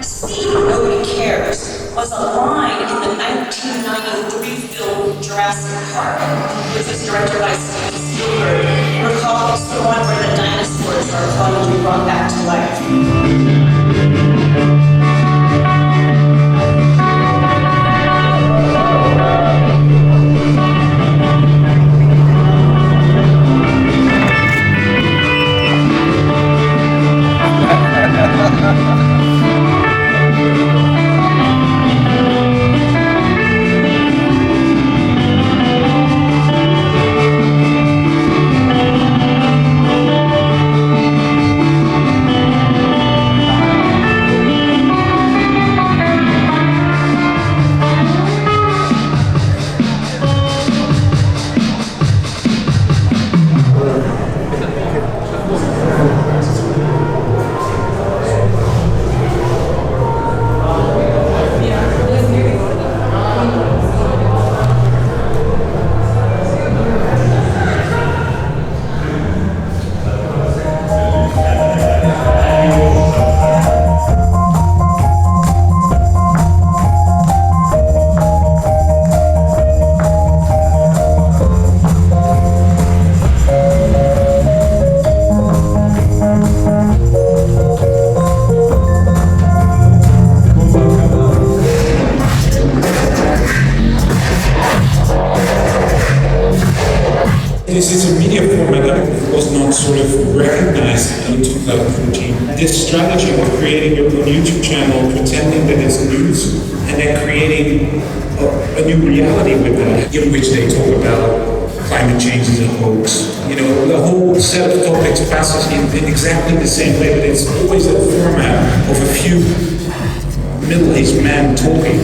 See, Nobody Cares was a line in the 1993 film Jurassic Park, which was directed by Steven Spielberg. Recall, it's the one where the dinosaurs are thought to be brought back to life. This is a media format that was not sort of recognized in 2014. This strategy of creating your own YouTube channel, pretending that it's news, and then creating a new reality with that, in which they talk about climate change is a hoax. You know, the whole set of topics passes in exactly the same way, but it's always a format of a few middle-aged men talking.